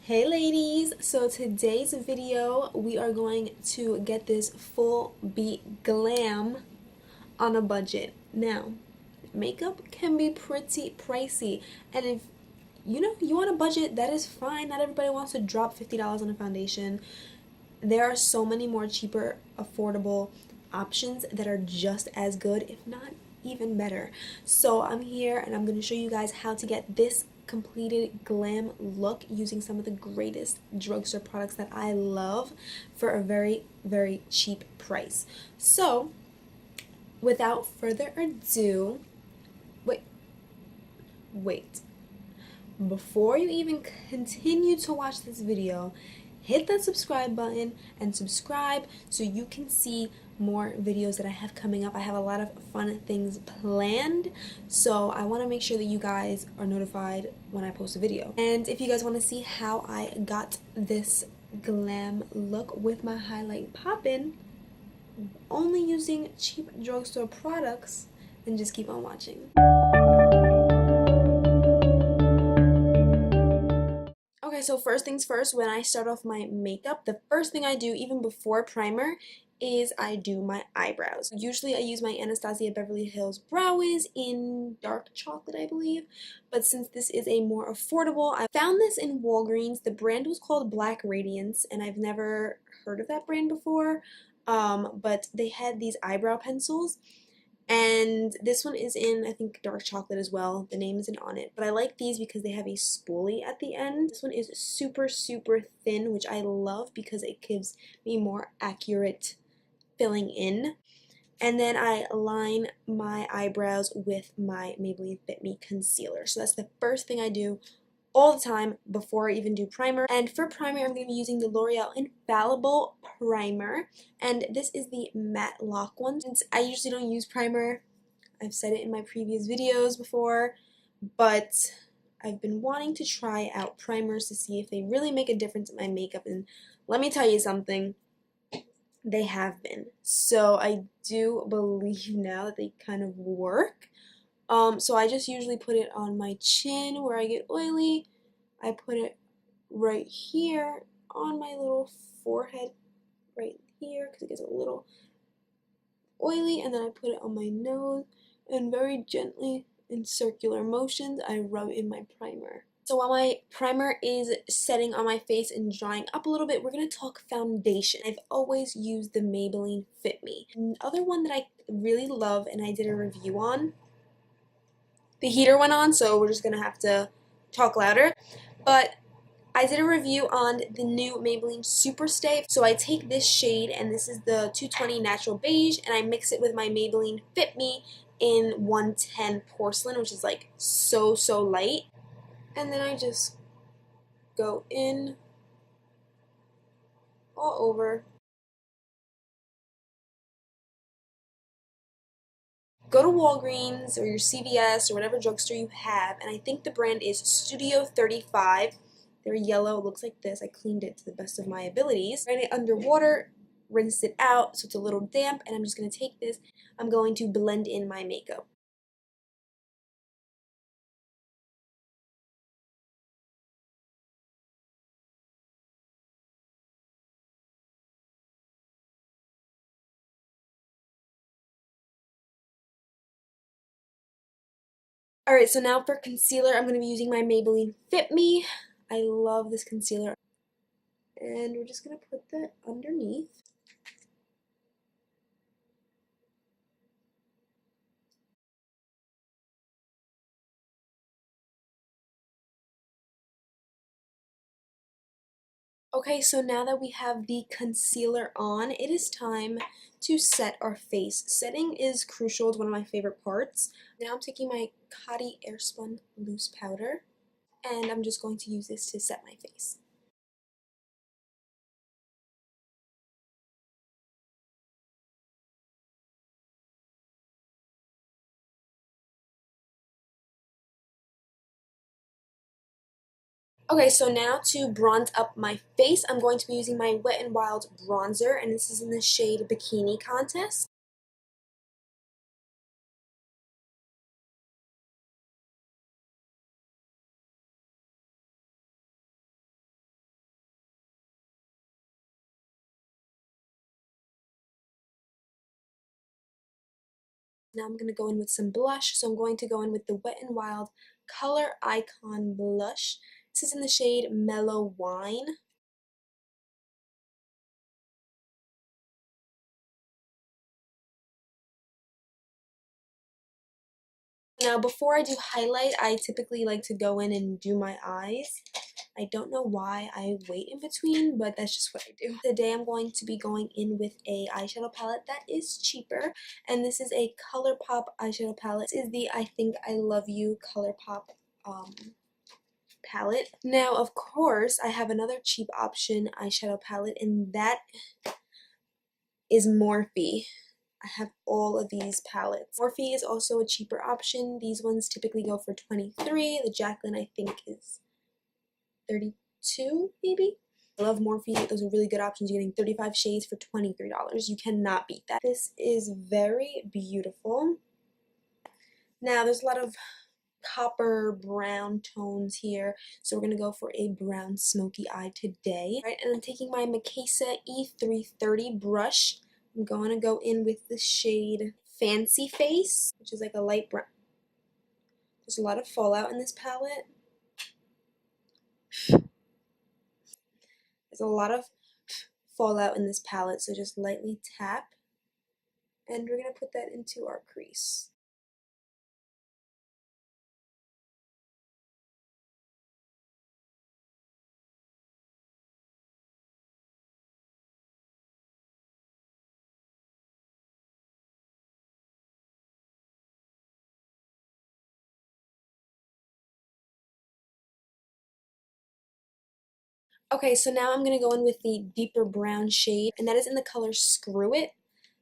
Hey ladies, so today's video we are going to get this full beat glam on a budget. Now, makeup can be pretty pricey, and if you want a budget, that is fine. Not everybody wants to drop $50 on a foundation. There are so many more cheaper, affordable options that are just as good, if not even better. So I'm here and I'm going to show you guys how to get this completed glam look using some of the greatest drugstore products that I love for a very, very cheap price. So without further ado, wait. Before you even continue to watch this video, hit that subscribe button and subscribe so you can see more videos that I have coming up. I have a lot of fun things planned, so I want to make sure that you guys are notified when I post a video. And if you guys want to see how I got this glam look with my highlight poppin', only using cheap drugstore products, then just keep on watching. Okay, so first things first, when I start off my makeup, the first thing I do, even before primer, is I do my eyebrows. Usually I use my Anastasia Beverly Hills Brow Wiz in dark chocolate, I believe, but since this is a more affordable, I found this in Walgreens. The brand was called Black Radiance, and I've never heard of that brand before, but they had these eyebrow pencils. And this one is in, I think, dark chocolate as well. The name isn't on it. But I like these because they have a spoolie at the end. This one is super, super thin, which I love because it gives me more accurate filling in. And then I line my eyebrows with my Maybelline Fit Me concealer. So that's the first thing I do all the time before I even do primer. And for primer, I'm going to be using the L'Oreal Infallible Primer, and this is the matte lock one. Since I usually don't use primer, I've said it in my previous videos before, but I've been wanting to try out primers to see if they really make a difference in my makeup, and let me tell you something, they have been. So I do believe now that they kind of work. So I just usually put it on my chin where I get oily. I put it right here on my little forehead right here because it gets a little oily, and then I put it on my nose, and very gently in circular motions I rub in my primer. So while my primer is setting on my face and drying up a little bit, we're going to talk foundation. I've always used the Maybelline Fit Me. Another one that I really love and I did a review on, the heater went on, so we're just going to have to talk louder. But I did a review on the new Maybelline Superstay. So I take this shade, and this is the 220 Natural Beige, and I mix it with my Maybelline Fit Me in 110 Porcelain, which is like so, so light. And then I just go in all over. Go to Walgreens or your CVS or whatever drugstore you have, and I think the brand is Studio 35. They're yellow, it looks like this. I cleaned it to the best of my abilities. Ran it under water, rinsed it out so it's a little damp, and I'm just going to take this. I'm going to blend in my makeup. Alright, so now for concealer, I'm going to be using my Maybelline Fit Me. I love this concealer. And we're just going to put that underneath. Okay, so now that we have the concealer on, it is time to set our face. Setting is crucial. It's one of my favorite parts. Now I'm taking my Coty Airspun loose powder, and I'm just going to use this to set my face. Okay, so now to bronze up my face, I'm going to be using my Wet n Wild bronzer, and this is in the shade Bikini Contest. Now I'm going to go in with some blush. So I'm going to go in with the Wet n Wild Color Icon Blush. This is in the shade Mellow Wine. Now before I do highlight, I typically like to go in and do my eyes. I don't know why I wait in between, but that's just what I do. Today I'm going to be going in with a eyeshadow palette that is cheaper, and this is a Colourpop eyeshadow palette. This is the I Think I Love You Colourpop palette. Now, of course, I have another cheap option eyeshadow palette, and that is Morphe. I have all of these palettes. Morphe is also a cheaper option. These ones typically go for $23. The Jaclyn I think is $32 maybe. I love Morphe. Those are really good options. You're getting 35 shades for $23. You cannot beat that. This is very beautiful. Now there's a lot of copper brown tones here, so we're gonna go for a brown smoky eye today. All right, and I'm taking my Mikasa E330 brush. I'm going to go in with the shade Fancy Face, which is like a light brown. There's a lot of fallout in this palette. There's a lot of fallout in this palette, so just lightly tap, and we're going to put that into our crease. Okay, so now I'm going to go in with the deeper brown shade, and that is in the color Screw It.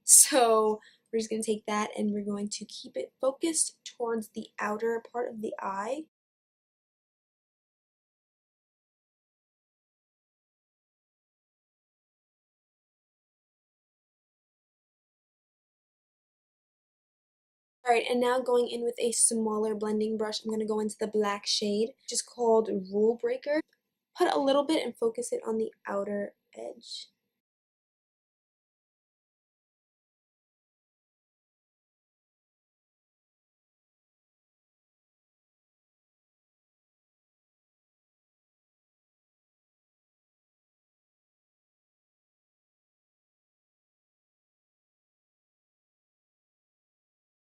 So we're just going to take that and we're going to keep it focused towards the outer part of the eye. Alright, and now going in with a smaller blending brush, I'm going to go into the black shade, which is called Rule Breaker. Put a little bit and focus it on the outer edge.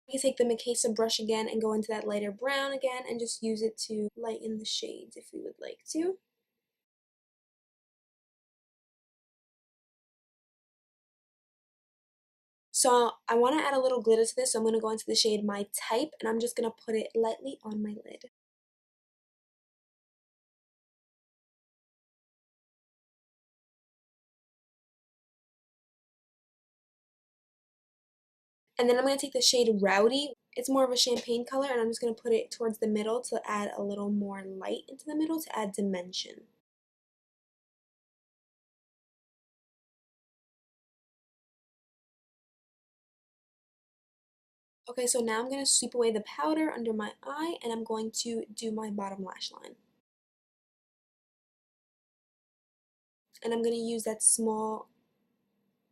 You can take the Mikasa brush again and go into that lighter brown again and just use it to lighten the shades if we would like to. So I want to add a little glitter to this, so I'm going to go into the shade My Type, and I'm just going to put it lightly on my lid. And then I'm going to take the shade Rowdy. It's more of a champagne color, and I'm just going to put it towards the middle to add a little more light into the middle to add dimension. Okay, so now I'm going to sweep away the powder under my eye, and I'm going to do my bottom lash line. And I'm going to use that small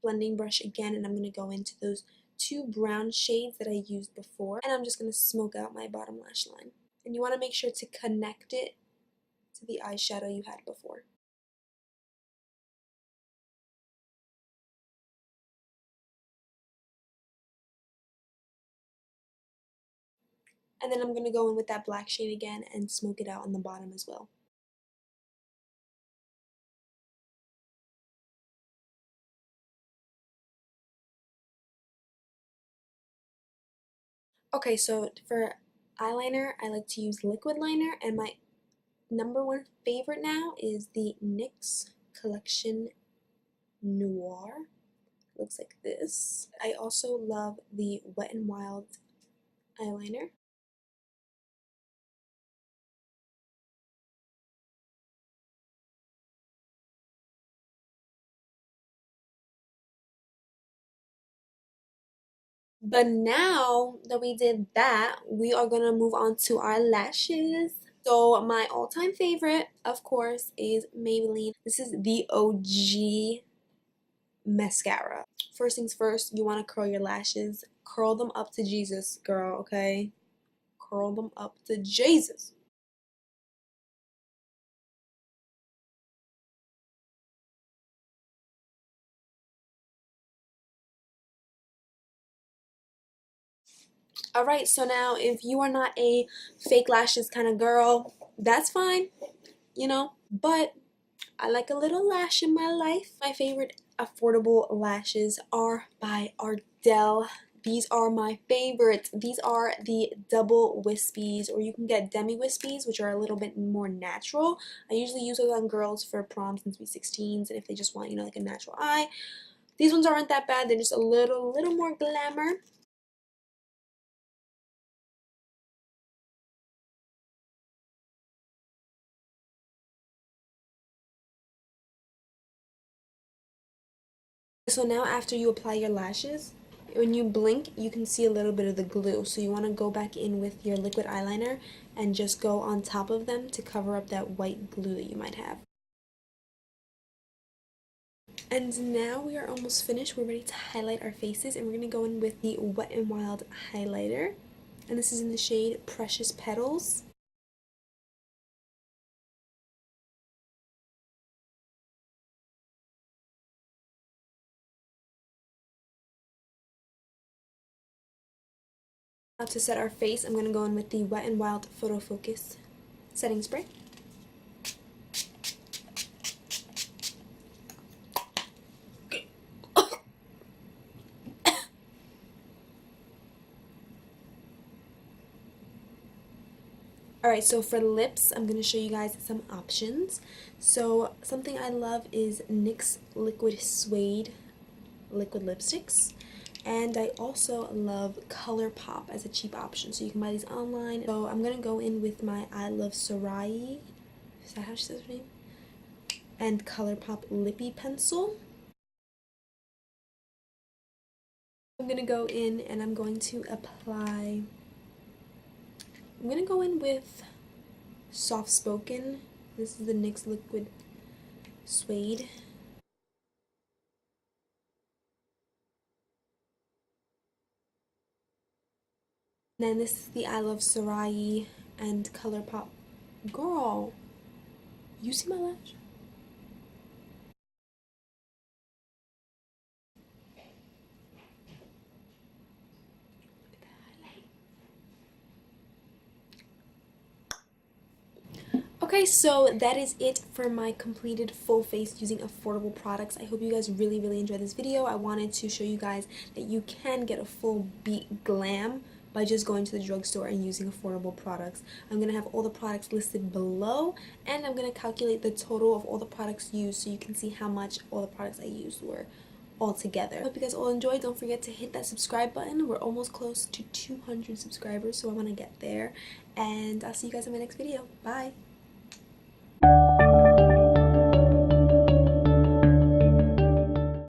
blending brush again, and I'm going to go into those two brown shades that I used before, and I'm just going to smoke out my bottom lash line. And you want to make sure to connect it to the eyeshadow you had before. And then I'm going to go in with that black shade again and smoke it out on the bottom as well. Okay, so for eyeliner, I like to use liquid liner, and my number one favorite now is the NYX Collection Noir. It looks like this. I also love the Wet n Wild eyeliner. But now that we did that, we are going to move on to our lashes. So my all-time favorite, of course, is Maybelline. This is the OG mascara. First things first, you want to curl your lashes. Curl them up to Jesus, girl, okay? Curl them up to Jesus. Alright, so now if you are not a fake lashes kind of girl, that's fine, you know, but I like a little lash in my life. My favorite affordable lashes are by Ardell. These are my favorites. These are the double wispies, or you can get demi wispies, which are a little bit more natural. I usually use those on girls for proms and sweet 16s, and if they just want, you know, like a natural eye. These ones aren't that bad. They're just a little more glamour. So now after you apply your lashes, when you blink, you can see a little bit of the glue. So you want to go back in with your liquid eyeliner and just go on top of them to cover up that white glue that you might have. And now we are almost finished. We're ready to highlight our faces, and we're going to go in with the Wet n Wild highlighter. And this is in the shade Precious Petals. Now to set our face, I'm going to go in with the Wet n Wild Photofocus setting spray. Alright, so for lips, I'm going to show you guys some options. So something I love is NYX Liquid Suede liquid lipsticks. And I also love Colourpop as a cheap option, so you can buy these online. So I'm going to go in with my I Love Mariah, is that how she says her name? And Colourpop Lippy Pencil. I'm going to go in and I'm going to apply, I'm going to go in with Soft Spoken. This is the NYX Liquid Suede. Then this is the I Love Mariah and Colourpop. Girl, you see my lash? Okay, so that is it for my completed full face using affordable products. I hope you guys really enjoyed this video. I wanted to show you guys that you can get a full beat glam by just going to the drugstore and using affordable products. I'm going to have all the products listed below, and I'm going to calculate the total of all the products used so you can see how much all the products I used were all together. I hope you guys all enjoyed. Don't forget to hit that subscribe button. We're almost close to 200 subscribers, so I want to get there. And I'll see you guys in my next video. Bye!